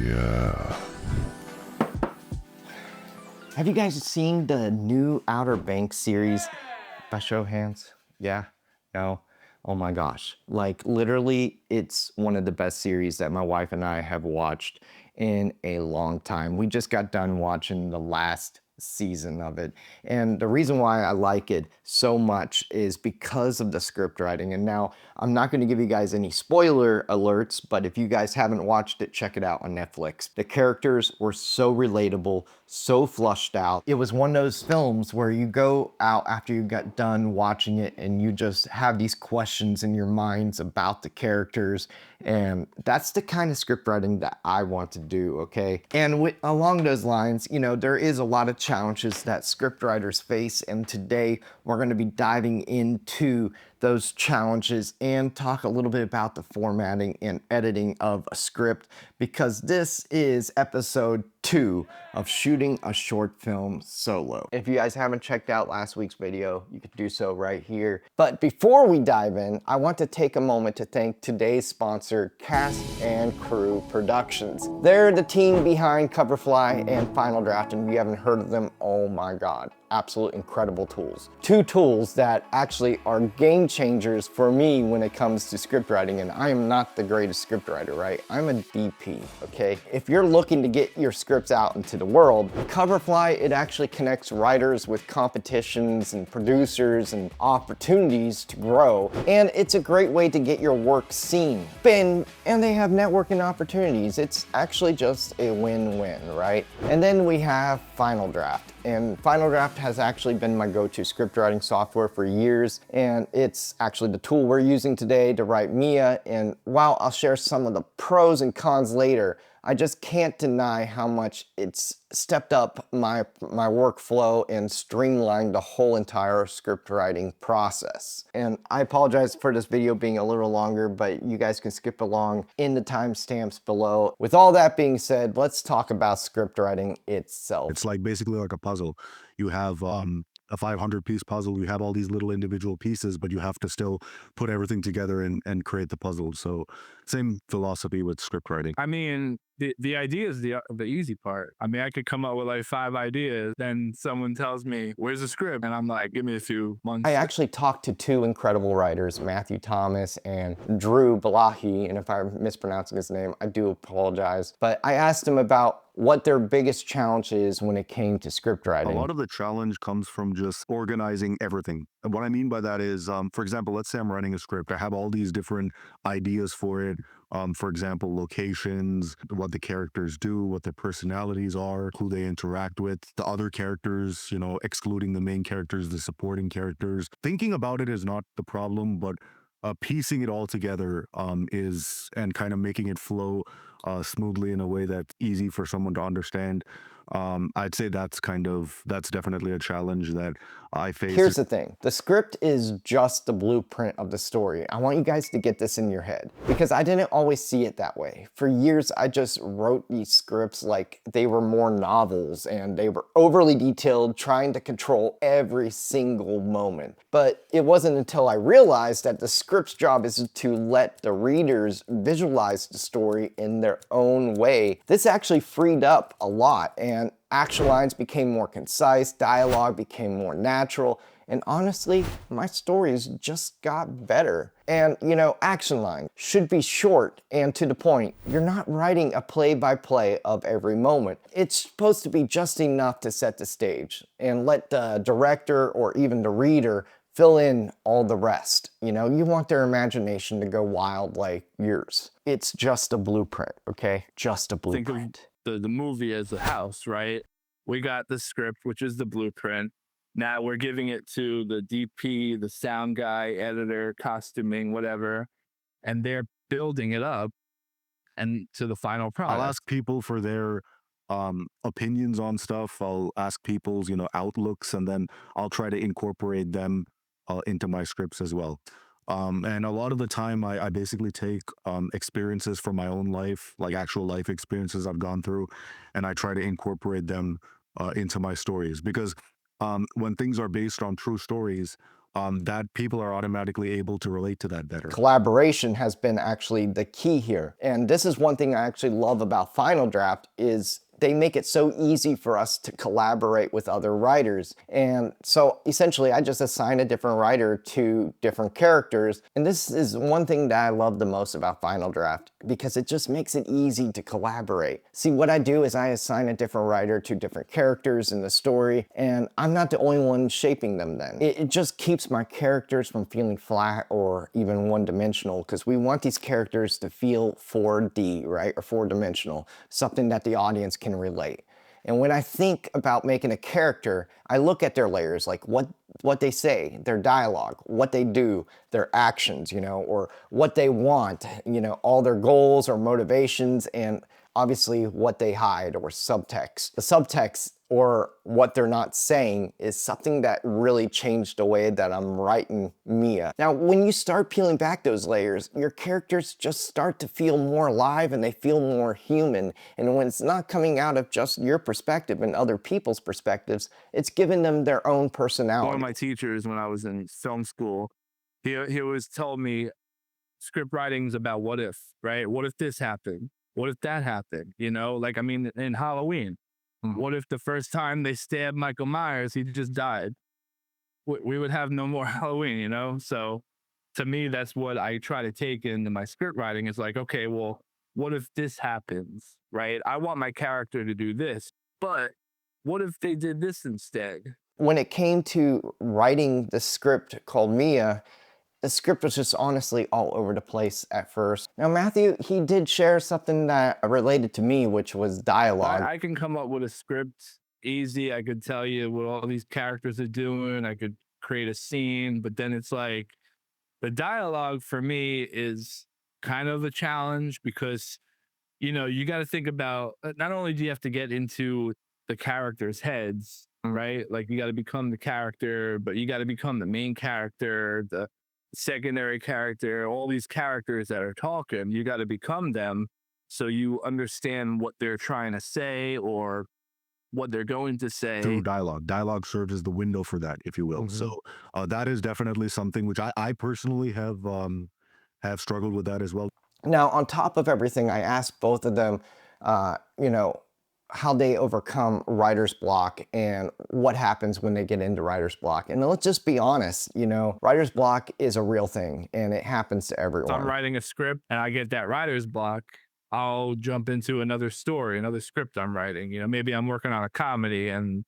Yeah. Have you guys seen the new Outer Banks series? By show of hands? Yeah? No? Oh my gosh. Like, literally, it's one of the best series that my wife and I have watched in a long time. We just got done watching the last season of it. And the reason why I like it so much is because of the script writing. And now, I'm not going to give you guys any spoiler alerts, but if you guys haven't watched it, check it out on Netflix. The characters were so relatable, so flushed out. It was one of those films where you go out after you got done watching it and you just have these questions in your minds about the characters. And that's the kind of script writing that I want to do, okay? And along those lines, you know, there is a lot of challenges that script writers face, and today we're going to be diving into those challenges and talk a little bit about the formatting and editing of a script, because this is episode 2 of shooting a short film solo. If you guys haven't checked out last week's video, you could do so right here. But before we dive in, I want to take a moment to thank today's sponsor, Cast and Crew Productions. They're the team behind Coverfly and Final Draft, and if you haven't heard of them, oh my god, absolute incredible tools. 2 tools that actually are game changers for me when it comes to script writing, and I am not the greatest script writer, right? I'm a DP, okay? If you're looking to get your scripts out into the world, Coverfly, it actually connects writers with competitions and producers and opportunities to grow, and it's a great way to get your work seen. And they have networking opportunities. It's actually just a win-win, right? And then we have Final Draft. And Final Draft has actually been my go-to script writing software for years, and it's actually the tool we're using today to write Mia. And while I'll share some of the pros and cons later, I just can't deny how much it's stepped up my workflow and streamlined the whole entire script writing process. And I apologize for this video being a little longer, but you guys can skip along in the timestamps below. With all that being said, let's talk about script writing itself. It's like basically like a puzzle. You have a 500-piece puzzle. You have all these little individual pieces, but you have to still put everything together and create the puzzle. So same philosophy with script writing. I mean, the idea is the easy part. I mean, I could come up with like 5 ideas, then someone tells me, where's the script? And I'm like, give me a few months. I actually talked to 2 incredible writers, Matthew Thomas and Drew Balahi, and if I'm mispronouncing his name, I do apologize. But I asked them about what their biggest challenge is when it came to script writing. A lot of the challenge comes from just organizing everything. And what I mean by that is, for example, let's say I'm writing a script. I have all these different ideas for it. For example, locations, what the characters do, what their personalities are, who they interact with, the other characters, you know, excluding the main characters, the supporting characters. Thinking about it is not the problem, but piecing it all together is, and kind of making it flow smoothly in a way that's easy for someone to understand. I'd say that's definitely a challenge that I face. Here's the thing. The script is just the blueprint of the story. I want you guys to get this in your head, because I didn't always see it that way. For years, I just wrote these scripts like they were more novels, and they were overly detailed, trying to control every single moment. But it wasn't until I realized that the script's job is to let the readers visualize the story in their own way. This actually freed up a lot, and action lines became more concise, dialogue became more natural, and honestly, my stories just got better. And, you know, action lines should be short and to the point. You're not writing a play-by-play of every moment. It's supposed to be just enough to set the stage and let the director or even the reader fill in all the rest. You know, you want their imagination to go wild like yours. It's just a blueprint, okay? Just a blueprint. Think of the movie as a house, right? We got the script, which is the blueprint. Now we're giving it to the DP, the sound guy, editor, costuming, whatever, and they're building it up and to the final product. I'll ask people for their opinions on stuff. I'll ask people's, you know, outlooks, and then I'll try to incorporate them into my scripts as well. And a lot of the time, I basically take experiences from my own life, like actual life experiences I've gone through, and I try to incorporate them into my stories. Because when things are based on true stories, that people are automatically able to relate to that better. Collaboration has been actually the key here. And this is one thing I actually love about Final Draft is they make it so easy for us to collaborate with other writers. And so essentially I just assign a different writer to different characters. And this is one thing that I love the most about Final Draft because it just makes it easy to collaborate. See, what I do is I assign a different writer to different characters in the story, and I'm not the only one shaping them then. It just keeps my characters from feeling flat or even one-dimensional because we want these characters to feel 4D, right? Or four-dimensional, something that the audience can relate. And when I think about making a character, I look at their layers, like what they say, their dialogue, what they do, their actions, you know, or what they want, you know, all their goals or motivations, and obviously what they hide or subtext. The subtext or what they're not saying is something that really changed the way that I'm writing Mia. Now, when you start peeling back those layers, your characters just start to feel more alive and they feel more human. And when it's not coming out of just your perspective and other people's perspectives, it's giving them their own personality. One of my teachers when I was in film school, he always told me script writing's about what if, right? What if this happened? What if that happened? You know, like, I mean, in Halloween, what if the first time they stabbed Michael Myers, he just died? We would have no more Halloween, you know? So to me, that's what I try to take into my script writing is like, okay, well, what if this happens, right? I want my character to do this, but what if they did this instead? When it came to writing the script called Mia, the script was just honestly all over the place at first. Now Matthew, he did share something that related to me, which was dialogue. I can come up with a script easy. I could tell you what all these characters are doing. I could create a scene, but then it's like the dialogue for me is kind of a challenge because, you know, you got to think about not only do you have to get into the characters' heads, right? Like you got to become the character, but you got to become the main character, the secondary character, all these characters that are talking, you got to become them so you understand what they're trying to say or what they're going to say. Through dialogue. Dialogue serves as the window for that, if you will. So that is definitely something which I personally have struggled with that as well. Now, on top of everything, I asked both of them, you know, how they overcome writer's block and what happens when they get into writer's block. And let's just be honest, you know, writer's block is a real thing and it happens to everyone. If I'm writing a script and I get that writer's block, I'll jump into another story, another script I'm writing. You know, maybe I'm working on a comedy and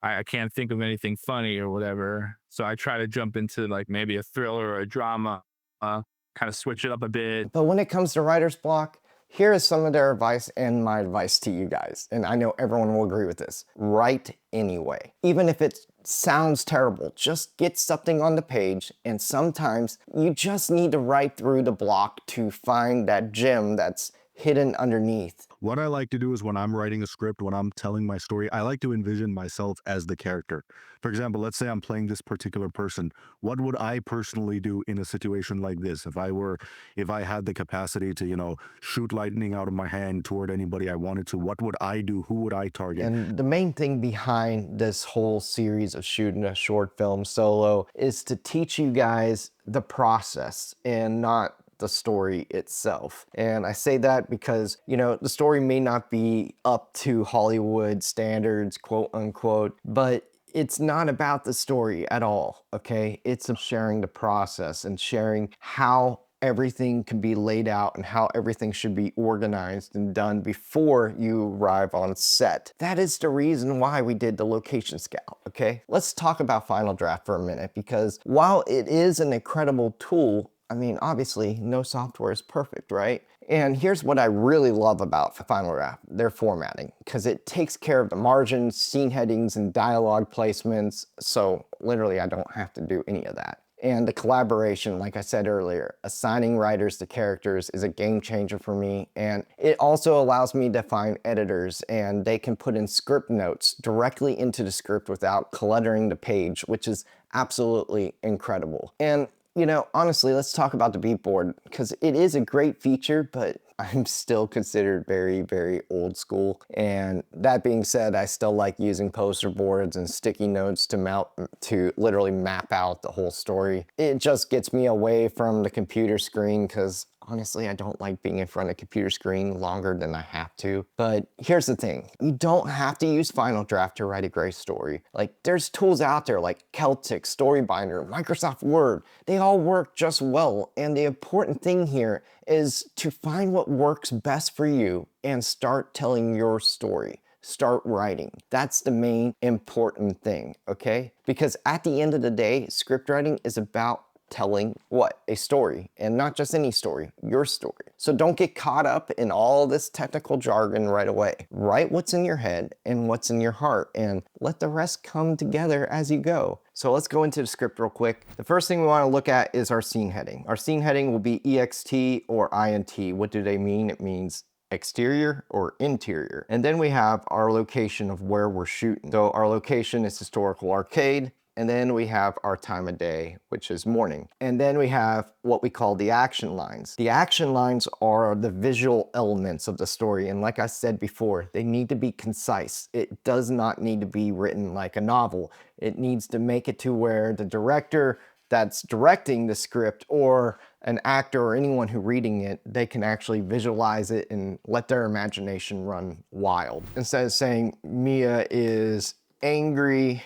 I can't think of anything funny or whatever. So I try to jump into like maybe a thriller or a drama, kind of switch it up a bit. But when it comes to writer's block, here is some of their advice and my advice to you guys. And I know everyone will agree with this. Write anyway. Even if it sounds terrible, just get something on the page. And sometimes you just need to write through the block to find that gem that's hidden underneath. What I like to do is when I'm writing a script, when I'm telling my story, I like to envision myself as the character. For example, let's say I'm playing this particular person. What would I personally do in a situation like this? If I had the capacity to, you know, shoot lightning out of my hand toward anybody I wanted to, what would I do? Who would I target? And the main thing behind this whole series of shooting a short film solo is to teach you guys the process and not the story itself. And I say that because, you know, the story may not be up to Hollywood standards, quote unquote, but it's not about the story at all, okay? It's sharing the process and sharing how everything can be laid out and how everything should be organized and done before you arrive on set. That is the reason why we did the location scout, okay? Let's talk about Final Draft for a minute because while it is an incredible tool, I mean, obviously, no software is perfect, right? And here's what I really love about Final Draft, their formatting, because it takes care of the margins, scene headings, and dialogue placements, so literally I don't have to do any of that. And the collaboration, like I said earlier, assigning writers to characters is a game changer for me, and it also allows me to find editors, and they can put in script notes directly into the script without cluttering the page, which is absolutely incredible. And you know, honestly, let's talk about the beat board, because it is a great feature, but I'm still considered very, very old school. And that being said, I still like using poster boards and sticky notes to literally map out the whole story. It just gets me away from the computer screen, because honestly, I don't like being in front of a computer screen longer than I have to. But here's the thing, you don't have to use Final Draft to write a great story. Like, there's tools out there like Celtic, Storybinder, Microsoft Word. They all work just well. And the important thing here is to find what works best for you and start telling your story. Start writing. That's the main important thing, okay? Because at the end of the day, script writing is about telling what? A story, and not just any story, your story. So don't get caught up in all this technical jargon right away. Write what's in your head and what's in your heart, and let the rest come together as you go. So let's go into the script real quick. The first thing we want to look at is our scene heading. Our scene heading will be EXT or INT. What do they mean? It means exterior or interior. And then we have our location of where we're shooting. So our location is historical arcade. And then we have our time of day, which is morning. And then we have what we call the action lines. The action lines are the visual elements of the story. And like I said before, they need to be concise. It does not need to be written like a novel. It needs to make it to where the director that's directing the script, or an actor or anyone who reading it, they can actually visualize it and let their imagination run wild. Instead of saying Mia is angry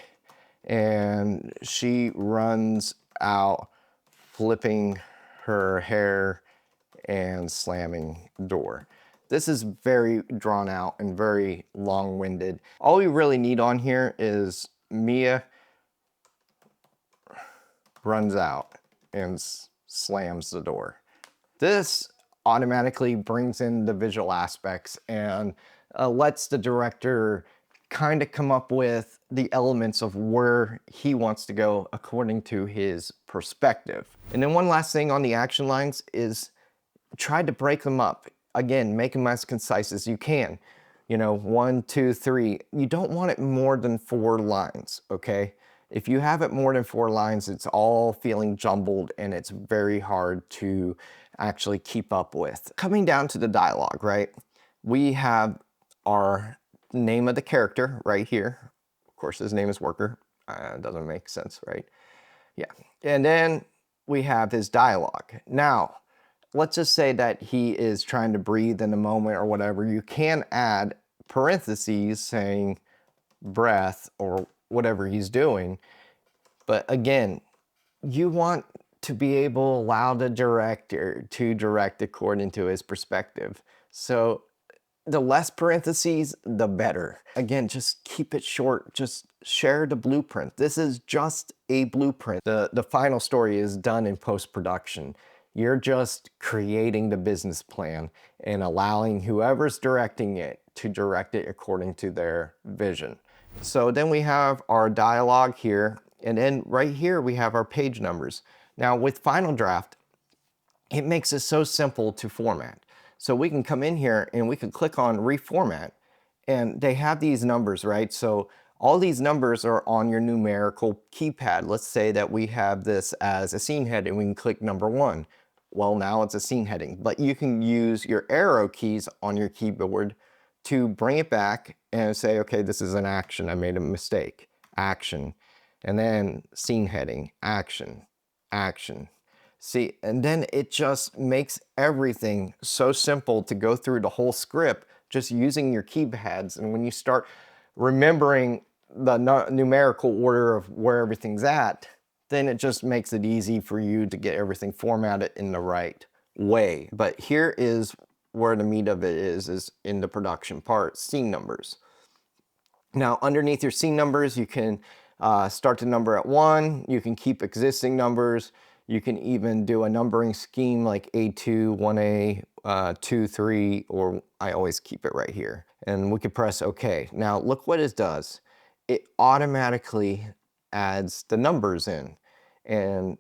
and she runs out flipping her hair and slamming the door. This is very drawn out and very long-winded. All we really need on here is Mia runs out and slams the door. This automatically brings in the visual aspects and lets the director kind of come up with the elements of where he wants to go according to his perspective. And then one last thing on the action lines is try to break them up. Again, make them as concise as you can. You know, 1, 2, 3. You don't want it more than 4 lines, okay? If you have it more than 4 lines, it's all feeling jumbled and it's very hard to actually keep up with. Coming down to the dialogue, right? We have our name of the character right here. Of course, his name is Worker. Doesn't make sense, right? Yeah. And then we have his dialogue. Now, let's just say that he is trying to breathe in a moment or whatever. You can add parentheses saying breath or whatever he's doing. But again, you want to be able to allow the director to direct according to his perspective. So the less parentheses, the better. Again, just keep it short. Just share the blueprint. This is just a blueprint. The final story is done in post-production. You're just creating the business plan and allowing whoever's directing it to direct it according to their vision. So then we have our dialogue here, and then right here we have our page numbers. Now with Final Draft, it makes it so simple to format. So we can come in here and we can click on reformat, and they have these numbers, right? So all these numbers are on your numerical keypad. Let's say that we have this as a scene heading. We can click number 1. Well, now it's a scene heading, but you can use your arrow keys on your keyboard to bring it back and say, okay, this is an action. I made a mistake. Action. And then scene heading. Action. Action. See, and then it just makes everything so simple to go through the whole script just using your keypads. And when you start remembering the numerical order of where everything's at, then it just makes it easy for you to get everything formatted in the right way. But here is where the meat of it is in the production part, scene numbers. Now, underneath your scene numbers, you can start the number at 1. You can keep existing numbers. You can even do a numbering scheme like A2, 1A, 2, 3, or I always keep it right here. And we can press OK. Now, look what it does. It automatically adds the numbers in. And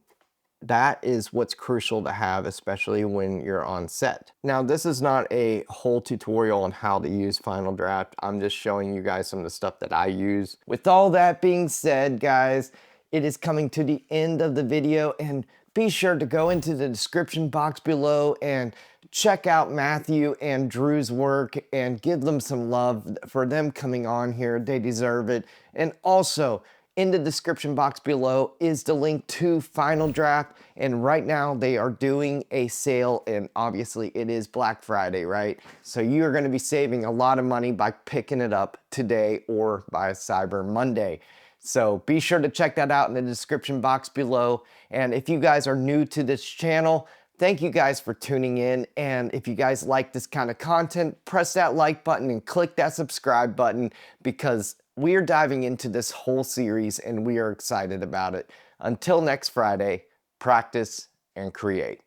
that is what's crucial to have, especially when you're on set. Now, this is not a whole tutorial on how to use Final Draft. I'm just showing you guys some of the stuff that I use. With all that being said, guys, it is coming to the end of the video, and be sure to go into the description box below and check out Matthew and Drew's work and give them some love for them coming on here. They deserve it. And also, in the description box below is the link to Final Draft, and right now they are doing a sale, and obviously it is Black Friday, right? So you are going to be saving a lot of money by picking it up today or by Cyber Monday. So be sure to check that out in the description box below. And if you guys are new to this channel, thank you guys for tuning in. And if you guys like this kind of content, press that like button and click that subscribe button, because we are diving into this whole series and we are excited about it. Until next Friday, practice and create.